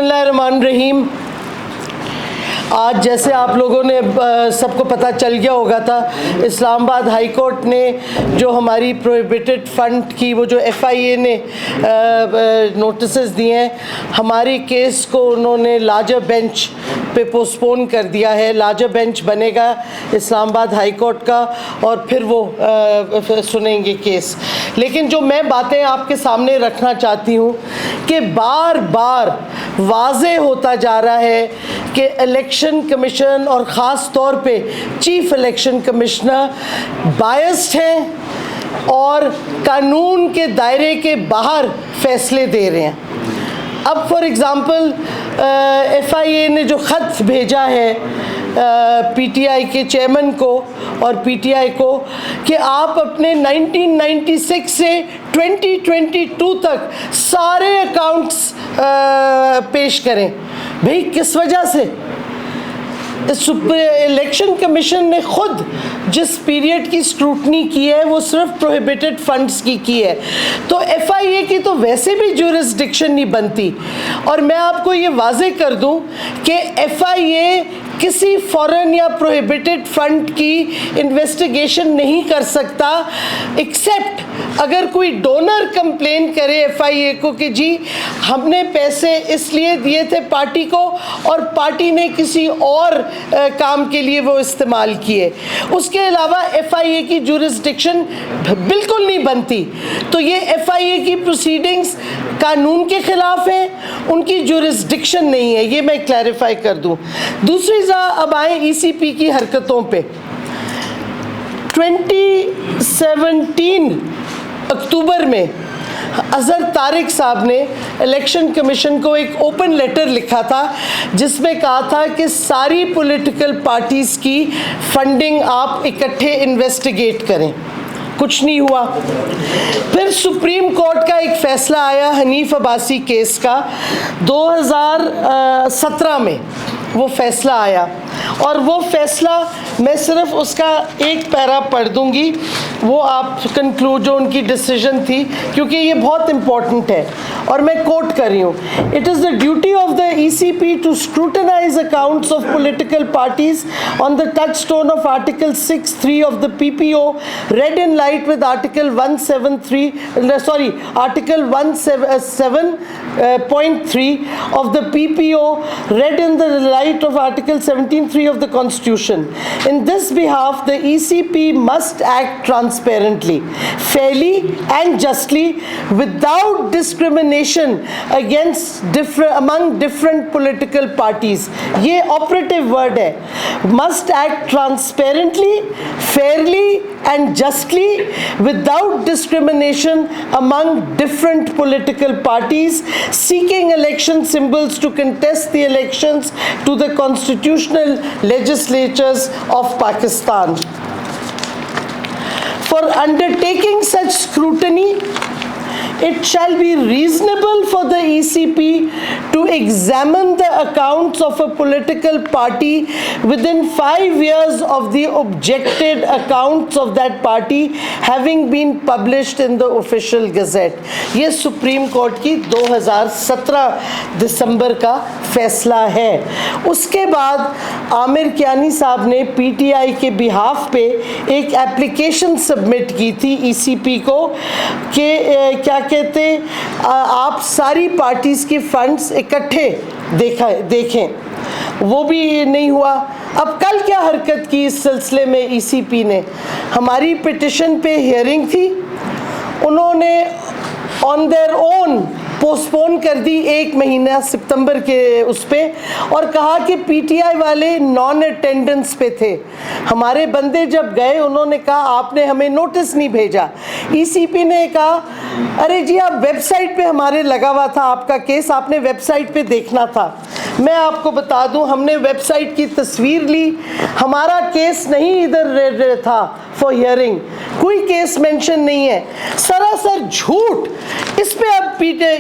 बिस्मिल्लाहिर्रहमानिर्रहीम। आज जैसे आप लोगों ने सबको पता चल गया होगा था, इस्लामाबाद हाई कोर्ट ने जो हमारी प्रोहिबिटेड फ़ंड की वो जो FIA ने नोटिसेस दिए हैं, हमारी केस को उन्होंने लार्जर बेंच पे पोस्टपोन कर दिया है। लार्जर बेंच बनेगा इस्लामाबाद हाई कोर्ट का और फिर वो सुनेंगे केस। लेकिन जो मैं बातें आपके सामने रखना चाहती हूँ कि बार बार वाज़े होता जा रहा है कि इलेक्शन कमीशन और ख़ास तौर पे चीफ इलेक्शन कमिश्नर बायस्ड हैं और कानून के दायरे के बाहर फैसले दे रहे हैं। अब फॉर एग्ज़ाम्पल FIA ने जो ख़त भेजा है PTI के चेयरमैन को और PTI को कि आप अपने 1996 से 2022 तक सारे अकाउंट्स पेश करें। भाई किस वजह से? इलेक्शन कमीशन ने खुद जिस पीरियड की स्क्रूटनी की है वो सिर्फ प्रोहिबिटेड फंड्स की है, तो FIA की तो वैसे भी जुरिस्डिक्शन नहीं बनती। और मैं आपको ये वाजे कर दूं कि FIA किसी फॉरेन या प्रोहिबिटेड फंड की इन्वेस्टिगेशन नहीं कर सकता एक्सेप्ट अगर कोई डोनर कंप्लेन करे FIA को कि जी हमने पैसे इसलिए दिए थे पार्टी को और पार्टी ने किसी और काम के लिए वो इस्तेमाल किए। उसके अलावा FIA की जुरिस्डिक्शन बिल्कुल नहीं बनती। तो ये FIA की प्रोसीडिंग्स कानून के ख़िलाफ़ हैं, उनकी जुरिस्डिक्शन नहीं है। ये मैं क्लैरिफाई कर दूं। दूसरी अब आए ECP की हरकतों पे। 2017 अक्टूबर में अज़हर तारिक साहब ने इलेक्शन कमीशन को एक ओपन लेटर लिखा था जिसमें कहा था कि सारी पॉलिटिकल पार्टीज़ की फंडिंग आप इकट्ठे इन्वेस्टिगेट करें। कुछ नहीं हुआ। फिर सुप्रीम कोर्ट का एक फ़ैसला आया हनीफ अब्बासी केस का 2017 में वो फ़ैसला आया और वो फ़ैसला मैं सिर्फ उसका एक पैरा पढ़ दूंगी, वो आप कंक्लूड जो उनकी डिसीजन थी, क्योंकि ये बहुत इम्पॉर्टेंट है और मैं कोट कर रही हूँ। It is the duty of the ECP to scrutinize accounts of political parties on the touchstone of Article 6(3) of the PPO read in light with Article 117.3 of the PPO read in the light of Article 17(3) of the Constitution. In this behalf, the ECP must act transparently, fairly and justly without discrimination among different political parties. ये operative word है. Must act transparently, fairly and justly without discrimination among different political parties seeking election symbols to contest the elections to the constitutional legislatures of Pakistan. For undertaking such scrutiny, it shall be reasonable for the ECP to examine the accounts of a political party within 5 years of the objected accounts of that party having been published in the official gazette. ये supreme court की 2017 दिसंबर का फैसला है। उसके बाद आमिर कियानी साहब ने PTI के बिहाफ पे एक एप्लीकेशन सबमिट की थी ECP को कि क्या कहते आप सारी पार्टीज़ की फंड्स इकट्ठे देखें। वो भी नहीं हुआ। अब कल क्या हरकत की इस सिलसिले में ECP ने? हमारी पिटिशन पे हियरिंग थी, उन्होंने ऑन देयर ओन पोस्टपोन कर दी 1 महीना सितंबर के उस पे और कहा कि PTI वाले नॉन अटेंडेंस पे थे। हमारे बंदे जब गए उन्होंने कहा आपने हमें नोटिस नहीं भेजा। ECP ने कहा अरे जी आप वेबसाइट पे हमारे लगा हुआ था आपका केस, आपने वेबसाइट पे देखना था। मैं आपको बता दूं हमने वेबसाइट की तस्वीर ली, हमारा केस नहीं इधर था फॉर हियरिंग, कोई केस मेंशन नहीं है। सरासर झूठ। इस पे अब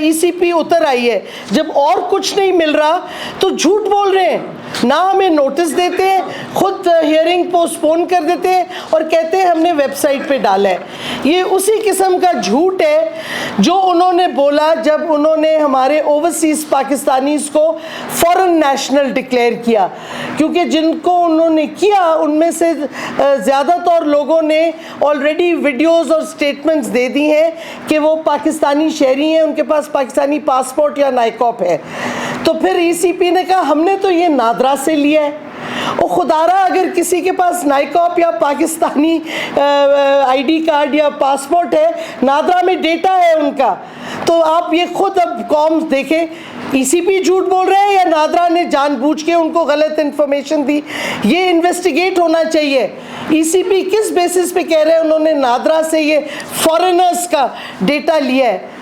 ECP उतर आई है। जब और कुछ नहीं मिल रहा तो झूठ बोल रहे हैं। ना हमें नोटिस देते हैं, खुद हियरिंग पोस्टपोन कर देते हैं और कहते हैं हमने वेबसाइट पे डाला है। ये उसी किस्म का झूठ है जो उन्होंने बोला जब उन्होंने हमारे ओवरसीज़ पाकिस्तानीज़ को फॉरेन नेशनल डिक्लेयर किया, क्योंकि जिनको उन्होंने किया उनमें से ज़्यादातर लोगों ने ऑलरेडी वीडियोज़ और स्टेटमेंट्स दे दी हैं कि वो पाकिस्तानी शहरी हैं, उनके पास पाकिस्तानी पासपोर्ट या नाइकॉप है। तो फिर ईसीपी ने कहा हमने तो ये नादरा से लिया है। और खुदारा अगर किसी के पास नाइकॉप या पाकिस्तानी आईडी कार्ड या पासपोर्ट है, नादरा में डेटा है उनका, तो आप ये खुद अब कौम देखें, ईसीपी झूठ बोल रहे हैं या नादरा ने जानबूझ के उनको गलत इन्फॉर्मेशन दी। ये इन्वेस्टिगेट होना चाहिए। ईसीपी किस बेसिस पे कह रहे हैं उन्होंने नादरा से ये फॉरेनर्स का डेटा लिया है,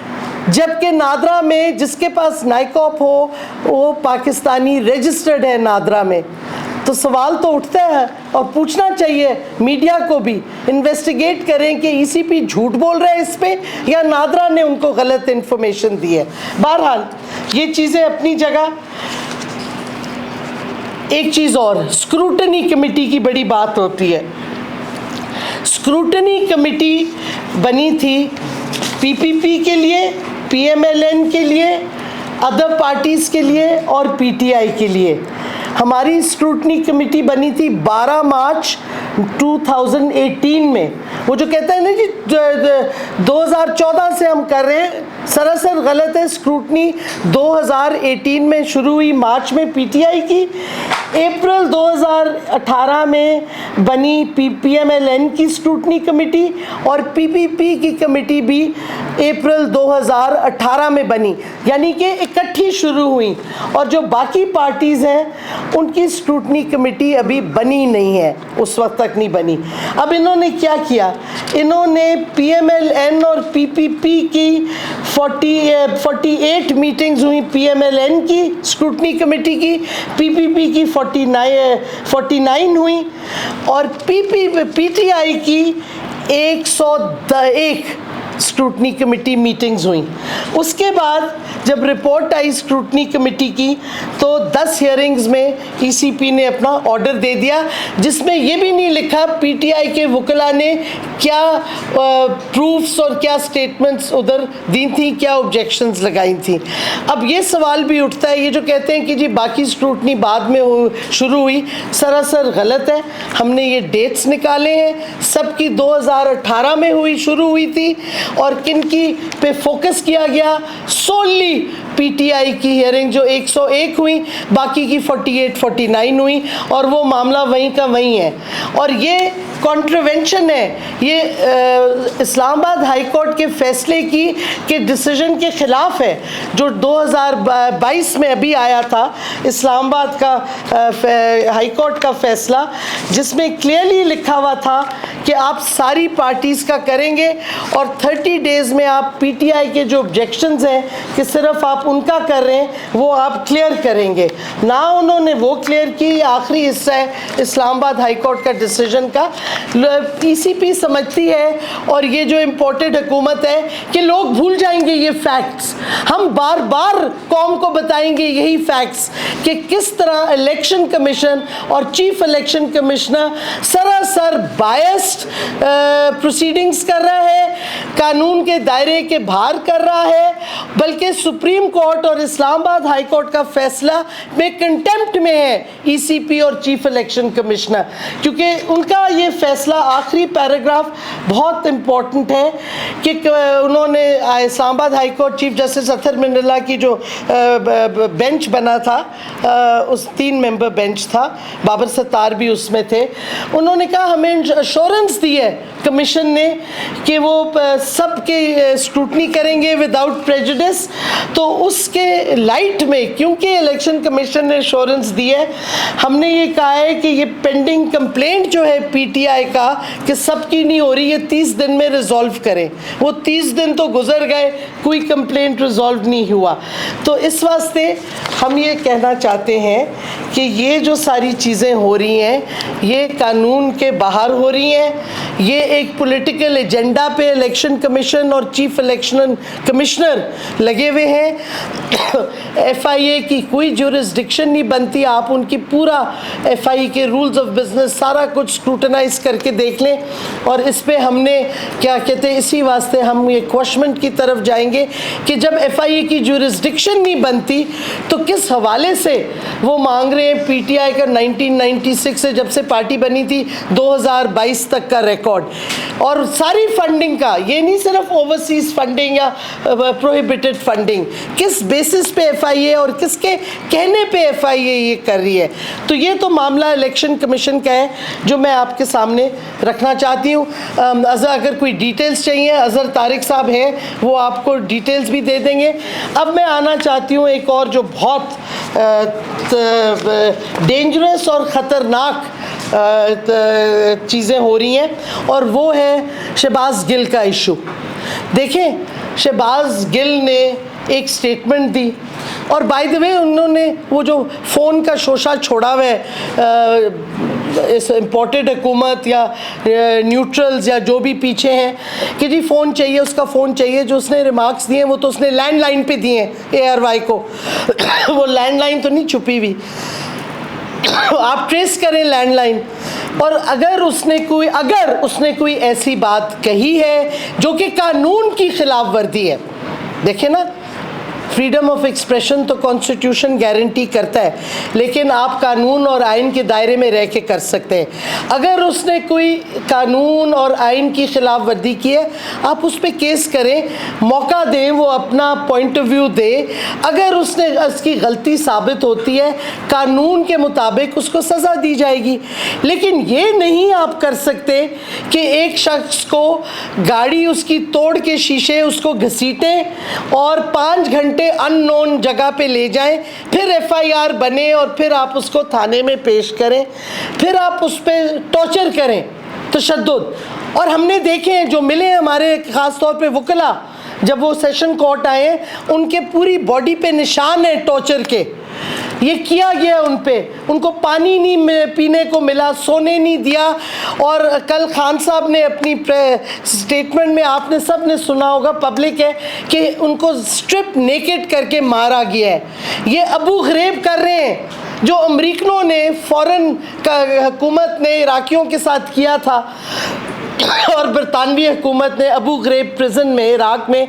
जबकि नादरा में जिसके पास नाइकॉप हो वो पाकिस्तानी रजिस्टर्ड है नादरा में। तो सवाल तो उठता है और पूछना चाहिए मीडिया को भी, इन्वेस्टिगेट करें कि ईसीपी झूठ बोल रहे हैं इस पे या नादरा ने उनको गलत इन्फॉर्मेशन दी है। बहरहाल ये चीज़ें अपनी जगह। एक चीज़ और, स्क्रूटनी कमेटी की बड़ी बात होती है। स्क्रूटनी कमेटी बनी थी पीपीपी के लिए, पीएमएलएन के लिए, अदर पार्टीज़ के लिए और पीटीआई के लिए। हमारी स्क्रूटनी कमेटी बनी थी 12 मार्च 2018 में। वो जो कहते हैं ना जी 2014 से हम कर रहे हैं, सरासर गलत है। स्क्रूटनी 2018 में शुरू हुई, मार्च में पीटीआई की, अप्रैल 2018 में बनी पीएमएलएन की स्क्रूटनी कमेटी और पीपीपी की कमेटी भी अप्रैल 2018 में बनी, यानी कि इकट्ठी शुरू हुई। और जो बाकी पार्टीज़ हैं उनकी स्क्रूटनी कमेटी अभी बनी नहीं है, उस वक्त तक नहीं बनी। अब इन्होंने क्या किया, इन्होंने पीएमएलएन और पीपीपी की 48 मीटिंग्स हुई, पीएमएलएन की स्क्रूटनी कमेटी की, पीपीपी की 49 हुई और पीटीआई की 101 स्क्रूटनी कमेटी मीटिंग्स हुई। उसके बाद जब रिपोर्ट आई स्क्रूटनी कमेटी की तो 10 हियरिंग्स में ईसीपी ने अपना ऑर्डर दे दिया, जिसमें ये भी नहीं लिखा पीटीआई के वकला ने क्या प्रूफ्स और क्या स्टेटमेंट्स उधर दी थी, क्या ऑब्जेक्शंस लगाई थी। अब ये सवाल भी उठता है, ये जो कहते हैं कि जी बाकी स्क्रूटनी बाद में शुरू हुई, सरासर गलत है। हमने ये डेट्स निकाले हैं, सबकी 2018 में शुरू हुई थी और किनकी पे फोकस किया गया, सोली पीटीआई की हियरिंग जो 101 हुई, बाकी की 48-49 हुई और वो मामला वहीं का वहीं है। और ये कॉन्ट्रवेंशन है, ये इस्लामाबाद हाई कोर्ट के फैसले के डिसीजन के ख़िलाफ़ है जो 2022 में अभी आया था, इस्लामाबाद का हाई कोर्ट का फैसला, जिसमें क्लियरली लिखा हुआ था कि आप सारी पार्टीज़ का करेंगे और 30 डेज़ में आप पीटीआई के जो ऑब्जेक्शंस हैं कि सिर्फ आप उनका कर रहे हैं वो आप क्लियर करेंगे। ना उन्होंने वो क्लियर की, आखिरी हिस्सा है इस्लामाबाद हाई कोर्ट का डिसीजन का। ईसीपी समझती है और ये जो इम्पोर्टेड हुकूमत है कि लोग भूल जाएंगे ये फैक्ट्स। हम बार बार कौम को बताएंगे यही फैक्ट्स कि किस तरह इलेक्शन कमीशन और चीफ इलेक्शन कमिश्नर सरासर बायस्ड प्रोसीडिंग्स कर रहा है, कानून के दायरे के बाहर कर रहा है, बल्कि सुप्रीम कोर्ट और इस्लामाबाद हाई कोर्ट का फैसला में कंटेम्प्ट में है ईसीपी और चीफ इलेक्शन कमिश्नर, क्योंकि उनका ये फैसला आखिरी पैराग्राफ बहुत इम्पोर्टेंट है कि उन्होंने Islamabad high court chief justice Athar Minallah की जो बेंच बना था, उस 3 मेंबर बेंच था, बाबर सत्तार भी उसमें थे, उन्होंने कहा हमें अश्योरेंस दी है कमीशन ने कि वो सबके स्क्रूटनी करेंगे विदाउट प्रेजुडिस। तो उसके लाइट में, क्योंकि इलेक्शन कमीशन ने अश्योरेंस दी है, हमने ये कहा है कि ये पेंडिंग कंप्लेंट जो है पीटीआई का कि सबकी नहीं हो रही, ये 30 दिन में रिजॉल्व करें। वो 30 दिन तो गुजर गए, कोई कंप्लेंट रिजॉल्व नहीं हुआ। तो इस वास्ते हम ये कहना चाहते हैं कि ये जो सारी चीज़ें हो रही हैं ये कानून के बाहर हो रही हैं, ये एक पॉलिटिकल एजेंडा पे इलेक्शन कमीशन और चीफ इलेक्शन कमिश्नर लगे हुए हैं। FIA की कोई जुरिस्डिक्शन नहीं बनती, आप उनकी पूरा FIA के रूल्स ऑफ बिजनेस सारा कुछ स्क्रूटनाइज करके देख लें। और इस पे हमने क्या कहते हैं, इसी वास्ते हम ये क्वेश्चन की तरफ जाएंगे कि जब FIA की जुरिस्डिक्शन नहीं बनती तो किस हवाले से वो मांग रहे हैं PTI का 1996 से जब से पार्टी बनी थी 2022 तक का रिकॉर्ड, और सारी फंडिंग का, ये नहीं सिर्फ ओवरसीज फंडिंग या प्रोहिबिटेड फंडिंग, किस बेसिस पे FIA और किसके कहने पे FIA ये कर रही है। तो ये तो मामला इलेक्शन कमीशन का है जो मैं आपके सामने रखना चाहती हूँ। अगर कोई डिटेल्स चाहिए, अजहर तारिक साहब हैं, वो आपको डिटेल्स भी दे देंगे। अब मैं आना चाहती हूँ एक और जो बहुत डेंजरस और ख़तरनाक चीज़ें हो रही हैं, और वो है शहबाज गिल का इशू। देखें, शहबाज गिल ने एक स्टेटमेंट दी, और बाय द वे उन्होंने वो जो फ़ोन का शोशा छोड़ा हुआ है इस इम्पोर्टेड हुकूमत या न्यूट्रल्स या जो भी पीछे हैं कि जी फ़ोन चाहिए, उसका फ़ोन चाहिए, जो उसने रिमार्क्स दिए वो तो उसने लैंडलाइन पे दिए हैं ARY को। वो लैंडलाइन तो नहीं छुपी हुई, आप ट्रेस करें लैंडलाइन। और अगर उसने कोई ऐसी बात कही है जो कि कानून की खिलाफ वर्दी है, देखें ना, फ्रीडम ऑफ एक्सप्रेशन तो कॉन्स्टिट्यूशन गारंटी करता है, लेकिन आप कानून और आइन के दायरे में रह के कर सकते हैं। अगर उसने कोई कानून और आइन की खिलाफ वर्दी की है, आप उस पर केस करें, मौका दें, वो अपना पॉइंट ऑफ व्यू दे। अगर उसने उसकी गलती साबित होती है, कानून के मुताबिक उसको सज़ा दी जाएगी। लेकिन ये नहीं आप कर सकते कि एक शख्स को गाड़ी उसकी तोड़ के शीशे उसको घसीटें और 5 घंटे अननोन जगह पे ले जाएं, फिर FIR बने और फिर आप उसको थाने में पेश करें, फिर आप उस पर टॉर्चर करें, तशद्दुद। और हमने देखे हैं जो मिले हमारे ख़ास तौर पे वकला, जब वो सेशन कोर्ट आए, उनके पूरी बॉडी पे निशान है टॉर्चर के। ये किया गया उन पे, उनको पानी नहीं पीने को मिला, सोने नहीं दिया। और कल खान साहब ने अपनी स्टेटमेंट में, आपने सब ने सुना होगा, पब्लिक है, कि उनको स्ट्रिप नेकेड करके मारा गया है। ये अबू ग़रेब कर रहे हैं जो अमरीकनों ने, फ़ौरन का हुकूमत ने इराकियों के साथ किया था, और बरतानवी हुकूमत ने अबू ग़रेब प्रिजन में इराक में।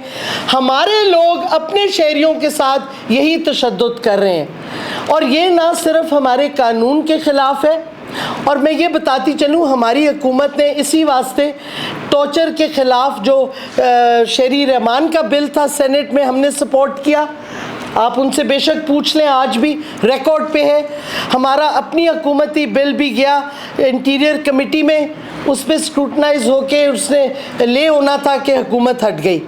हमारे लोग अपने शहरियों के साथ यही तशद्दुद कर रहे हैं, और ये ना सिर्फ हमारे कानून के ख़िलाफ़ है। और मैं ये बताती चलूँ, हमारी हुकूमत ने इसी वास्ते टॉर्चर के ख़िलाफ़ जो शहरी रहमान का बिल था सेनेट में, हमने सपोर्ट किया। आप उनसे बेशक पूछ लें, आज भी रिकॉर्ड पे है। हमारा अपनी हुकूमती बिल भी गया इंटीरियर कमेटी में, उस पर स्क्रूटनाइज होके उसने ले होना था कि हुकूमत हट गई,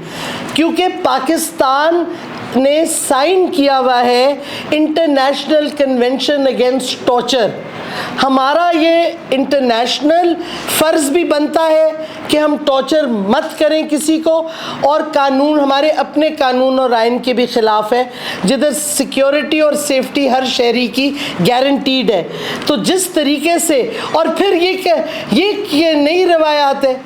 क्योंकि पाकिस्तान ने साइन किया हुआ है इंटरनेशनल कन्वेंशन अगेंस्ट टॉर्चर। हमारा ये इंटरनेशनल फ़र्ज़ भी बनता है कि हम टॉर्चर मत करें किसी को, और कानून, हमारे अपने कानून और आइन के भी ख़िलाफ़ है, जिधर सिक्योरिटी और सेफ्टी हर शहरी की गारंटीड है। तो जिस तरीके से, और फिर ये नई रवायात है,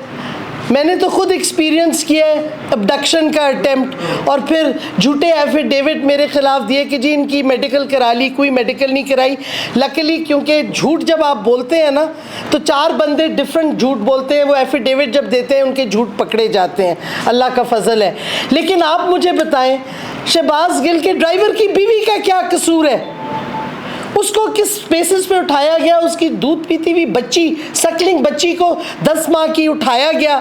मैंने तो खुद एक्सपीरियंस किया है अबडक्शन का अटेम्प्ट, और फिर झूठे एफिडेविट मेरे ख़िलाफ़ दिए कि जी इनकी मेडिकल करा ली, कोई मेडिकल नहीं कराई। लकीली, क्योंकि झूठ जब आप बोलते हैं ना, तो 4 बंदे डिफरेंट झूठ बोलते हैं, वो एफिडेविट जब देते हैं उनके झूठ पकड़े जाते हैं, अल्लाह का फजल है। लेकिन आप मुझे बताएं, शहबाज गिल के ड्राइवर की बीवी का क्या कसूर है? उसको किस बेसिस पे उठाया गया? उसकी दूध पीती हुई बच्ची, सकलिंग बच्ची को 10 माह की उठाया गया।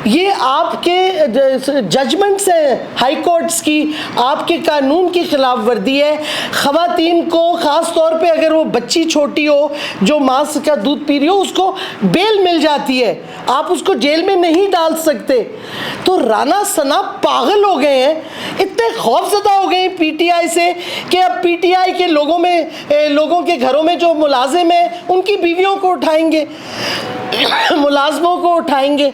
ये आपके जजमेंट्स हैं हाई कोर्ट्स की, आपके कानून की खिलाफ वर्दी है। ख़वातीन को ख़ास तौर पे, अगर वो बच्ची छोटी हो जो माँ का दूध पी रही हो, उसको बेल मिल जाती है, आप उसको जेल में नहीं डाल सकते। तो राना सना पागल हो गए हैं, इतने खौफज़दा हो गए हैं PTI से कि अब PTI के लोगों के घरों में जो मुलाजिम हैं उनकी बीवियों को उठाएंगे, मुलाजमों को उठाएंगे।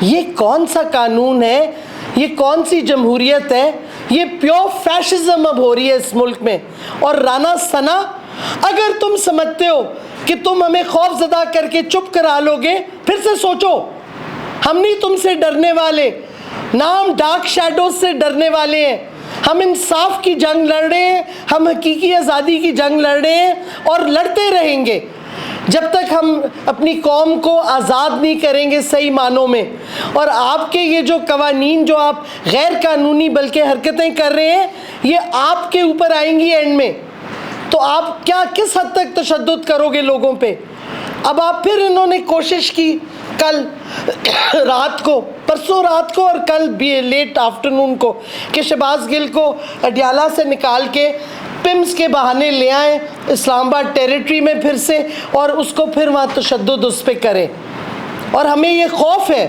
ये कौन सा कानून है? ये कौन सी जमहूरियत है? ये प्योर फैशिज्म अब हो रही है इस मुल्क में। और राना सना, अगर तुम समझते हो कि तुम हमें खौफज़दा करके चुप करा लोगे, फिर से सोचो। हम नहीं तुमसे डरने वाले, ना हम डार्क शैडोज से डरने वाले हैं। हम इंसाफ की जंग लड़ रहे हैं, हम हकीकी आज़ादी की जंग लड़ रहे हैं और लड़ते रहेंगे जब तक हम अपनी कौम को आज़ाद नहीं करेंगे सही मानों में। और आपके ये जो कवानीन जो आप गैर कानूनी बल्कि हरकतें कर रहे हैं, ये आपके ऊपर आएंगी एंड में। तो आप क्या किस हद तक तशद्दुद करोगे लोगों पे? अब आप फिर इन्होंने कोशिश की कल रात को, परसों रात को और कल भी लेट आफ्टरनून को, कि शहबाज गिल को अडियाला से निकाल के पिम्स के बहाने ले आए इस्लामाबाद टेरिटरी में फिर से, और उसको फिर वहाँ तशद्दुद उस पर करें। और हमें ये खौफ है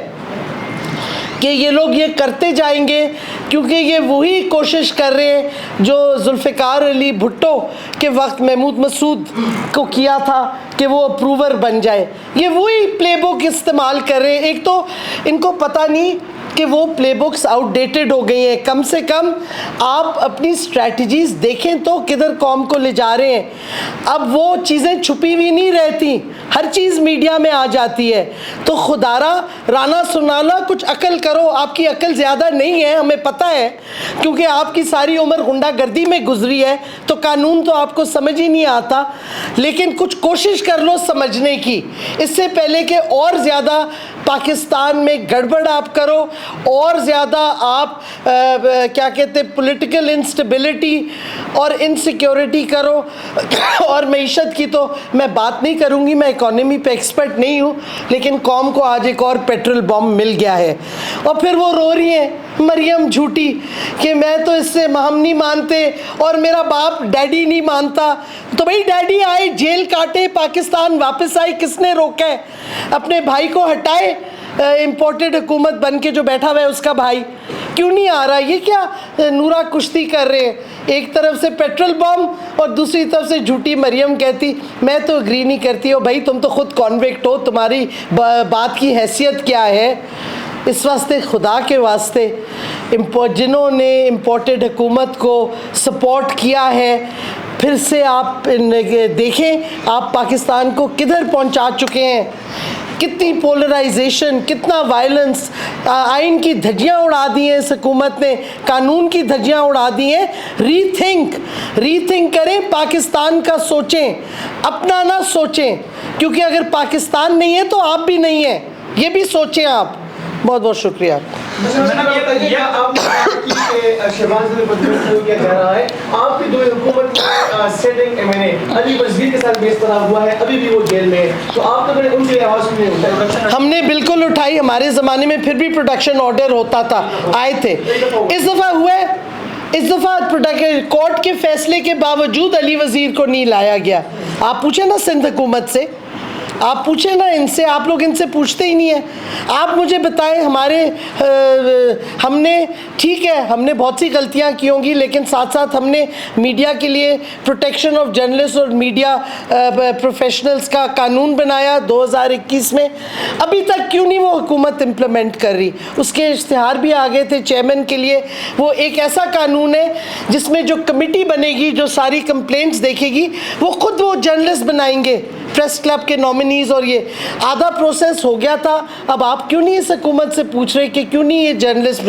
कि ये लोग ये करते जाएंगे, क्योंकि ये वही कोशिश कर रहे हैं जो जुल्फ़िकार अली भुट्टो के वक्त महमूद मसूद को किया था कि वो अप्रूवर बन जाए। ये वही प्लेबुक इस्तेमाल कर रहे हैं। एक तो इनको पता नहीं कि वो प्लेबुक्स आउटडेटेड हो गई हैं। कम से कम आप अपनी स्ट्रैटेजीज़ देखें तो किधर कौम को ले जा रहे हैं। अब वो चीज़ें छुपी हुई नहीं रहती, हर चीज़ मीडिया में आ जाती है। तो खुदारा राना सुनाना कुछ अकल करो। आपकी अकल ज़्यादा नहीं है, हमें पता है, क्योंकि आपकी सारी उम्र गुंडागर्दी में गुजरी है, तो कानून तो आपको समझ ही नहीं आता। लेकिन कुछ कोशिश कर लो समझने की, इससे पहले कि और ज़्यादा पाकिस्तान में गड़बड़ आप करो, और ज़्यादा आप क्या कहते हैं पॉलिटिकल इंस्टेबिलिटी और इनसिक्योरिटी करो। और मईशत की तो मैं बात नहीं करूँगी, मैं इकोनॉमी पे एक्सपर्ट नहीं हूँ, लेकिन कौम को आज एक और पेट्रोल बम मिल गया है। और फिर वो रो रही हैं मरियम झूठी कि मैं तो इससे हम नहीं मानते और मेरा बाप डैडी नहीं मानता। तो भाई डैडी आए, जेल काटे, पाकिस्तान वापस आई, किसने रोका है? अपने भाई को हटाए, इम्पोर्टेड हुकूमत बन के जो बैठा हुआ है उसका भाई क्यों नहीं आ रहा? ये क्या नूरा कुश्ती कर रहे हैं? एक तरफ से पेट्रोल बम और दूसरी तरफ से झूठी मरियम कहती मैं तो एग्री नहीं करती। हो भाई, तुम तो खुद कॉन्विक्ट हो, तुम्हारी बात की हैसियत क्या है? इस वास्ते खुदा के वास्ते जिन्होंने इम्पोर्टेड हुकूमत को सपोर्ट किया है, फिर से आप देखें आप पाकिस्तान को किधर पहुंचा चुके हैं। कितनी पोलराइजेशन, कितना वायलेंस, आइन की धज्जियाँ उड़ा दी हैं इस हुकूमत ने, कानून की धज्जियाँ उड़ा दी हैं। रीथिंक करें, पाकिस्तान का सोचें, अपना ना सोचें, क्योंकि अगर पाकिस्तान नहीं है तो आप भी नहीं हैं, ये भी सोचें आप। बहुत बहुत शुक्रिया। आपकी जो हुकूमत सेटिंग एमएनए अली वजीर के साथ बेस बना हुआ है, अभी भी वो जेल में है, तो आप तो मैंने उनकी आवाज़ सुनी है? हमने बिल्कुल उठाई, हमारे ज़माने में फिर भी प्रोटेक्शन ऑर्डर होता था, आए थे। इस दफ़ा हुआ है, इस दफ़ा कोर्ट के फैसले के बावजूद अली वजीर को नहीं लाया गया। आप पूछे ना सिंध हुकूमत से, आप पूछे ना इनसे, आप लोग इनसे पूछते ही नहीं है। आप मुझे बताएं, हमने ठीक है, हमने बहुत सी गलतियां की होंगी, लेकिन साथ साथ हमने मीडिया के लिए प्रोटेक्शन ऑफ जर्नलिस्ट और मीडिया प्रोफेशनल्स का कानून बनाया 2021 में। अभी तक क्यों नहीं वो हुकूमत इम्प्लीमेंट कर रही? उसके इश्तिहार भी आ गए थे चेयरमैन के लिए। वो एक ऐसा कानून है जिसमें जो कमेटी बनेगी, जो सारी कंप्लेंट्स देखेगी, वो खुद वो जर्नलिस्ट बनाएंगे, प्रेस क्लब के नॉमिनीज, और ये आधा प्रोसेस हो गया था। अब आप क्यों नहीं इस हुकूमत से पूछ रहे कि क्यों नहीं ये जर्नलिस्ट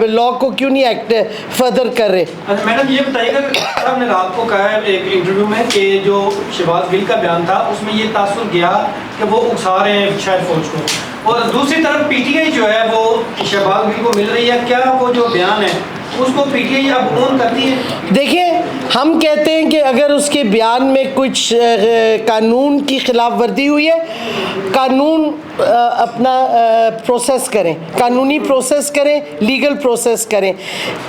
लॉ को क्यों नहीं एक्ट फर्दर कर रहे? मैडम ये बताइएगा, आपने रात को कहा है एक इंटरव्यू में कि जो शहबाज गिल का बयान था उसमें ये तासुर गया कि वो उकसा रहे हैं शायद फौज को, और दूसरी तरफ पीटीआई जो है वो शहबाज गिल को मिल रही है, क्या वो जो बयान है उसको पीटीआई अब ओन करती है? देखिए, हम कहते हैं कि अगर उसके बयान में कुछ कानून की खिलाफ वर्जी हुई है, कानून अपना प्रोसेस करें, कानूनी प्रोसेस करें, लीगल प्रोसेस करें।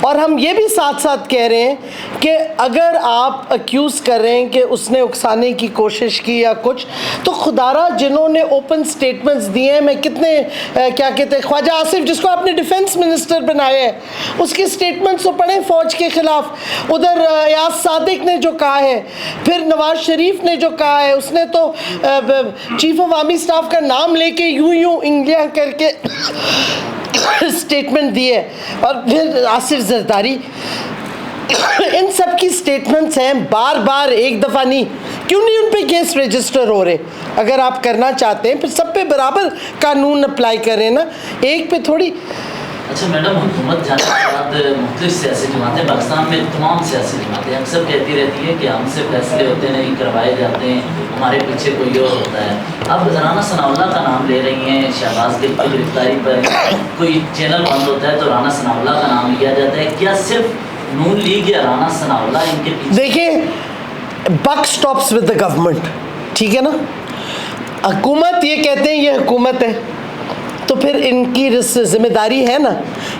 और हम ये भी साथ साथ कह रहे हैं कि अगर आप अक्यूज़ कर रहे हैं कि उसने उकसाने की कोशिश की या कुछ, तो खुदारा जिन्होंने ओपन स्टेटमेंट्स दिए हैं, मैं कितने क्या कहते हैं, ख्वाजा आसिफ जिसको आपने डिफेंस मिनिस्टर बनाया है, उसकी स्टेटमेंट्स तो पढ़ें फ़ौज के ख़िलाफ़। उधर याद सादिक ने जो कहा है, फिर नवाज शरीफ ने जो कहा है, उसने तो चीफ ऑफ आर्मी स्टाफ का नाम लेके यूं इंग्लिया करके स्टेटमेंट दिए। और फिर आसिफ जरदारी, इन सब की स्टेटमेंट्स हैं, बार बार एक दफ़ा नहीं, क्यों नहीं उन पे केस रजिस्टर हो रहे? अगर आप करना चाहते हैं फिर सब पे बराबर कानून अप्लाई करें ना, एक पे थोड़ी। अच्छा मैडम, हुकूमत जाने के बाद मुख्तलिफ सियासी जमातें, पाकिस्तान में तमाम सियासी जमातें अक्सर कहती रहती है कि हमसे फैसले होते नहीं करवाए जाते हैं, हमारे पीछे कोई और होता है। अब राना सनाउल्लाह का नाम ले रही हैं, शहबाज गिल की गिरफ्तारी पर कोई चैनल बंद होता है तो राना सनाउल्लाह का नाम लिया जाता है। क्या सिर्फ नून लीग या राना सनाउल्लाह इनके पीछे? देखिए, buck stops with the government, ठीक है ना। हुकूमत ये कहते हैं ये हुकूमत है, तो फिर इनकी जिम्मेदारी है ना,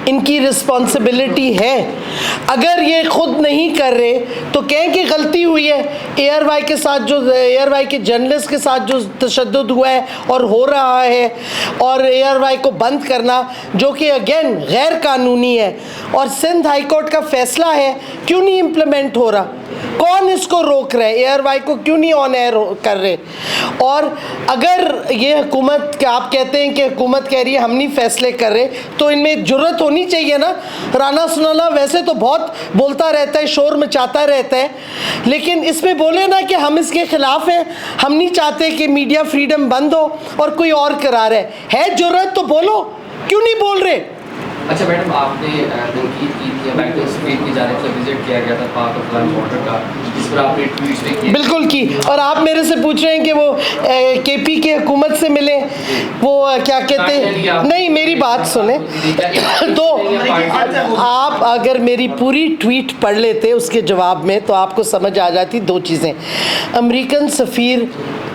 इनकी रिस्पॉन्सिबिलिटी है। अगर ये खुद नहीं कर रहे तो कहें कि गलती हुई है। एयरवाई के साथ जो एयरवाई के जर्नलिस्ट के साथ जो तशद्दुद हुआ है और हो रहा है, और एयरवाई को बंद करना जो कि अगेन गैर कानूनी है, और सिंध हाई कोर्ट का फैसला है, क्यों नहीं इम्प्लीमेंट हो रहा? कौन इसको रोक रहा है? एयरवाई को क्यों नहीं ऑन एयर कर रहे? और अगर ये हुकूमत के आप कहते हैं कि हुकूमत कह रही है हम नहीं फैसले कर रहे, तो इनमें जुर्रत होनी चाहिए ना। राना सनाउल्लाह वैसे तो बहुत बोलता रहता है, शोर मचाता रहता है, लेकिन इसमें बोले ना कि हम इसके खिलाफ हैं, हम नहीं चाहते कि मीडिया फ्रीडम बंद हो, और कोई और करा रहा है जुर्रत तो बोलो, क्यों नहीं बोल रहे? अच्छा मैडम, आपने तनकीद की थी अमेरिकन सफीर की जानिब से विजिट किया गया था पाक अफगान बॉर्डर का, जिस पर आपने ट्वीट्स में किया। बिल्कुल की, और आप मेरे से पूछ रहे हैं कि वो केपी की हुकूमत से मिले, वो क्या कहते हैं, नहीं मेरी बात सुने तो आप अगर मेरी पूरी ट्वीट पढ़ लेते उसके जवाब में तो आपको समझ आ जाती दो चीज़ें। अमेरिकन सफ़ीर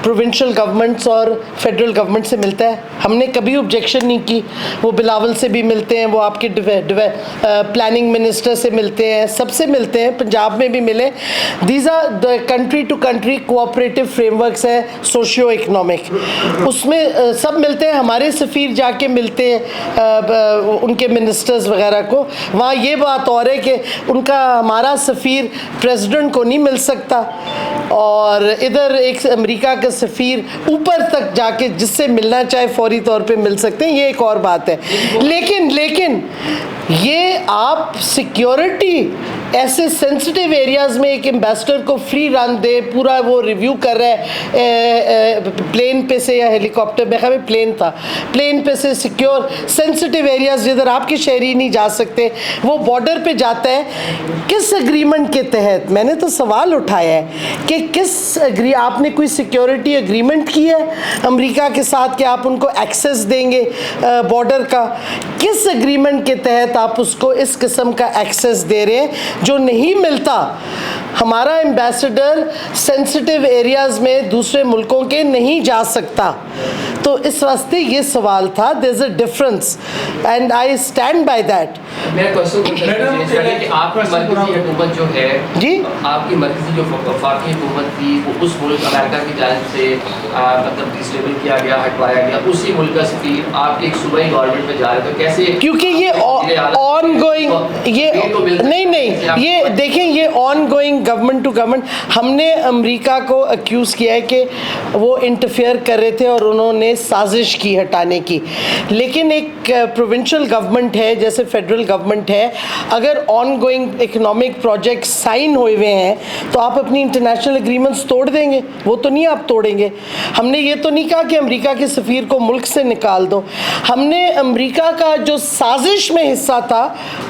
प्रोविंशियल गवर्नमेंट्स और फेडरल गवर्नमेंट से मिलता है, हमने कभी ऑब्जेक्शन नहीं की। वो बिलावल से भी मिलते हैं, वो आपके प्लानिंग मिनिस्टर से मिलते हैं, सबसे मिलते हैं, पंजाब में भी मिले। These are the country to country cooperative frameworks हैं, सोशियो इकनॉमिक, उसमें सब मिलते हैं। हमारे सफ़ीर जाके मिलते हैं उनके मिनिस्टर्स वगैरह को। वहाँ ये बात और है कि उनका हमारा सफ़ीर प्रेसिडेंट को नहीं मिल सकता, और इधर एक अमेरिका का सफ़ीर ऊपर तक जाके जिससे मिलना चाहे फौरी तौर पे मिल सकते हैं, ये एक और बात है। लेकिन ये आप सिक्योरिटी ऐसे सेंसिटिव एरियाज़ में एक एम्बेसडर को फ्री रन दे, पूरा वो रिव्यू कर रहा है प्लेन पे से या हेलीकॉप्टर में, हमें प्लेन था, प्लेन पे से सिक्योर सेंसिटिव एरियाज़ जिधर आपके शहरी नहीं जा सकते, वो बॉर्डर पे जाता है। किस एग्रीमेंट के तहत? मैंने तो सवाल उठाया है कि आपने कोई सिक्योरिटी एग्रीमेंट की है अमेरिका के साथ कि आप उनको एक्सेस देंगे बॉर्डर का? किस एग्रीमेंट के तहत आप उसको इस किस्म का एक्सेस दे रहे हैं जो नहीं मिलता? हमारा एम्बेसडर सेंसिटिव एरियाज़ में दूसरे मुल्कों के नहीं जा सकता, तो इस वास्ते ये सवाल था। There is a difference and I stand by that. मेरा क्वेश्चन कि आपकी मरकज़ी हुकूमत जो है जी, आपकी मरकज़ी जो वफाकी हुकूमत थी वो उस मुल्क अमेरिका की जानिब से मतलब डिस्टेबल किया गया, हटवाया गया, उसी मुल्क का सफ़ीर आपके एक सूबाई गवर्नमेंट में जा रहे, तो कैसे? क्योंकि ये ऑन गोइंग, ये नहीं ये देखें, ये on going government to government. हमने अमेरिका को अक्यूज़ किया है कि वो इंटरफेयर कर रहे थे और उन्होंने साजिश की हटाने की, लेकिन एक प्रोविंशियल गवर्नमेंट है जैसे फेडरल गवर्नमेंट है, अगर on going economic project sign हुए हुए हैं तो आप अपनी इंटरनेशनल एग्रीमेंट्स तोड़ देंगे? वो तो नहीं आप तोड़ेंगे। हमने ये तो नहीं कहा कि अमेरिका के सफ़ीर को मुल्क से निकाल दो, हमने अमेरिका का जो साजिश में हिस्सा था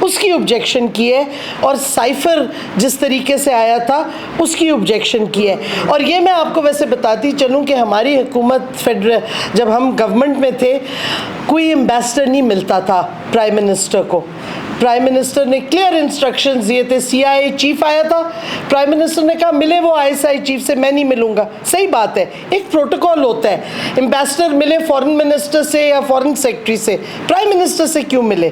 उसकी ऑब्जेक्शन की है, और साइफर जिस तरीके से आया था उसकी ऑब्जेक्शन की है। और ये मैं आपको वैसे बताती चलूँ कि हमारी हुकूमत फेडरल, जब हम गवर्नमेंट में थे, कोई एम्बेसडर नहीं मिलता था प्राइम मिनिस्टर को। प्राइम मिनिस्टर ने क्लियर इंस्ट्रक्शंस दिए थे, CIA चीफ आया था, प्राइम मिनिस्टर ने कहा मिले वो ISI चीफ से, मैं नहीं मिलूंगा। सही बात है, एक प्रोटोकॉल होता है, एम्बेसडर मिले फॉरेन मिनिस्टर से या फॉरेन सेक्रेटरी से, प्राइम मिनिस्टर से क्यों मिले?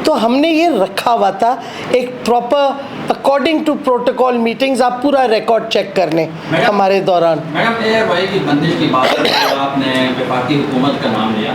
तो हमने ये रखा हुआ था एक proper according to protocol meetings. आप पूरा रिकॉर्ड चेक कर लें हमारे दौरान। मैडम, एयरवाई की बंदिश की बात करते हुए आपने वफाकी हुकूमत का नाम लिया,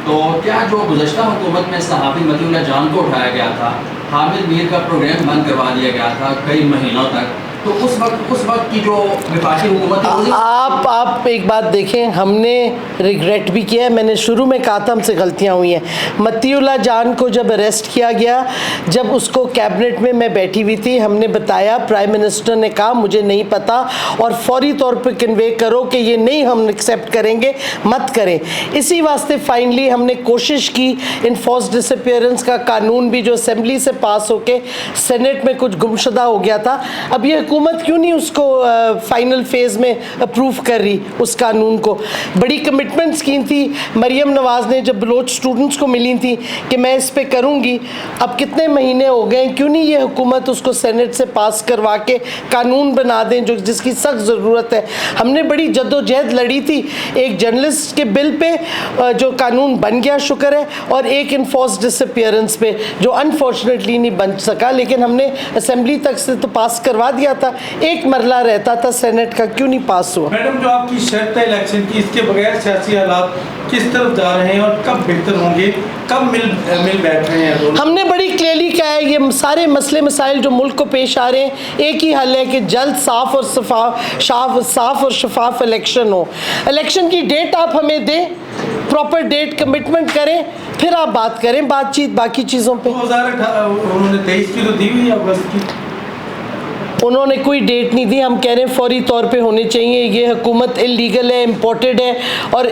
तो क्या जो गुज़श्ता हुकूमत में सहाफ़ी मतीउल्लाह जान को उठाया गया था, हामिद मीर का प्रोग्राम बंद करवा दिया गया था कई महीनों तक, तो उस वक्त की जो वफाकी हुकूमत है उसी- आप एक बात देखें, हमने रिग्रेट भी किया है। मैंने शुरू में कहा था हमसे गलतियां हुई हैं। मतीउल्लाह जान को जब अरेस्ट किया गया, जब उसको कैबिनेट में मैं बैठी हुई थी, हमने बताया, प्राइम मिनिस्टर ने कहा मुझे नहीं पता और फौरी तौर पे कन्वे करो कि ये नहीं हम एक्सेप्ट करेंगे, मत करें। इसी वास्ते फाइनली हमने कोशिश की, इनफोर्स डिसअपीयरेंस का कानून भी जो असेंबली से पास होके सेनेट में कुछ गुमशुदा हो गया था, अब ये हुकूमत क्यों नहीं उसको फाइनल फेज़ में अप्रूव कर रही उस कानून को। बड़ी कमिटमेंट्स की थी मरियम नवाज़ ने जब बलोच स्टूडेंट्स को मिली थी कि मैं इस पे करूँगी। अब कितने महीने हो गए, क्यों नहीं ये हुकूमत उसको सेनेट से पास करवा के कानून बना दें जो जिसकी सख्त ज़रूरत है। हमने बड़ी जद्दोजहद लड़ी थी एक जर्नलिस्ट के बिल पे जो कानून बन गया, शुक्र है, और एक इनफोर्स डिसअपीयरेंस पे जो अनफॉर्चुनेटली नहीं बन सका, लेकिन हमने असेंबली तक से तो पास करवा दिया था। एक मरला रहता था सेनेट का, क्यों नहीं पास हुआ। मैडम, जो आपकी शर्त है इलेक्शन की, इसके बगैर सियासी हालात किस तरफ जा रहे हैं और कब बेहतर होंगे, कब मिल बैठ रहे हैं दोनों? हमने बड़ी क्लियरली कहा है ये सारे मसले मसाइल जो मुल्क को पेश आ रहे हैं, एक ही हल है कि जल्द साफ और शफाफ इलेक्शन हो। इलेक्शन की डेट आप हमें दें, प्रॉपर डेट कमिटमेंट करें, फिर आप बात करें बातचीत बाकी चीज़ों पे। 2018 उन्होंने 23 की तो दी हुई है अगस्त की। उन्होंने कोई डेट नहीं दी। हम कह रहे हैं फौरी तौर पे होने चाहिए। ये हुकूमत इलीगल है, इम्पोर्टेड है और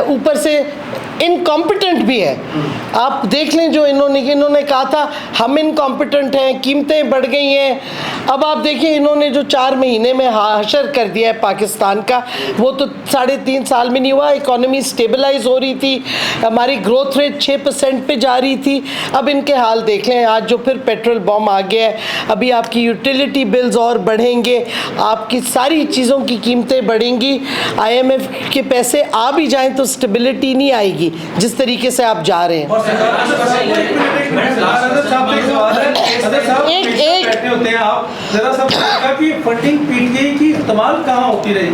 ऊपर से इनकॉम्पिटेंट भी है। आप देख लें जो इन्होंने कहा था हम इनकॉम्पिटेंट हैं, कीमतें बढ़ गई हैं। अब आप देखिए इन्होंने जो 4 महीने में हशर कर दिया है पाकिस्तान का, वो तो 3.5 साल में नहीं हुआ। इकॉनमी स्टेबलाइज हो रही थी, हमारी ग्रोथ रेट 6% पे जा रही थी। अब इनके हाल देख लें, आज जो फिर पेट्रोल बम आ गया है, अभी आपकी यूटिलिटी बिल्स और बढ़ेंगे, आपकी सारी चीज़ों की कीमतें बढ़ेंगी। IMF के पैसे आ भी जाएं तो स्टेबिलिटी नहीं आएगी जिस तरीके से आप जा रहे हैं। और एक बैठे होते हैं आप, जरा सा बताइएगा कि फंडिंग PTI की इस्तेमाल कहाँ होती रही?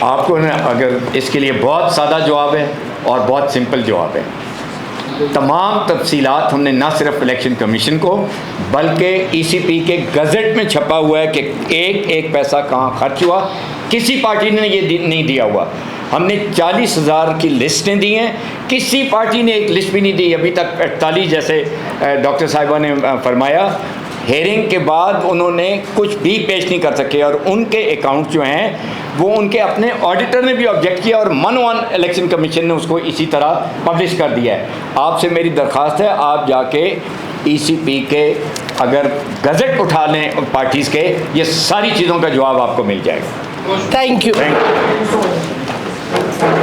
आपको ना अगर इसके लिए बहुत सादा जवाब है और बहुत सिंपल जवाब है। तमाम तफसीलात हमने ना सिर्फ इलेक्शन कमीशन को बल्कि ECP के गज़ट में छपा हुआ है कि एक पैसा कहाँ खर्च हुआ, किसी पार्टी ने ये नहीं दिया हुआ। हमने 40,000 की लिस्टें दी हैं, किसी पार्टी ने एक लिस्ट भी नहीं दी अभी तक। 48 जैसे डॉक्टर साहिबा ने फरमाया, हेयरिंग के बाद उन्होंने कुछ भी पेश नहीं कर सके और उनके अकाउंट जो हैं वो उनके अपने ऑडिटर ने भी ऑब्जेक्ट किया और मन इलेक्शन कमीशन ने उसको इसी तरह पब्लिश कर दिया है। आपसे मेरी दरख्वास्त है, आप जाके ECP के अगर गज़ट उठा लें पार्टीज़ के, ये सारी चीज़ों का जवाब आपको मिल जाएगा। Thank you.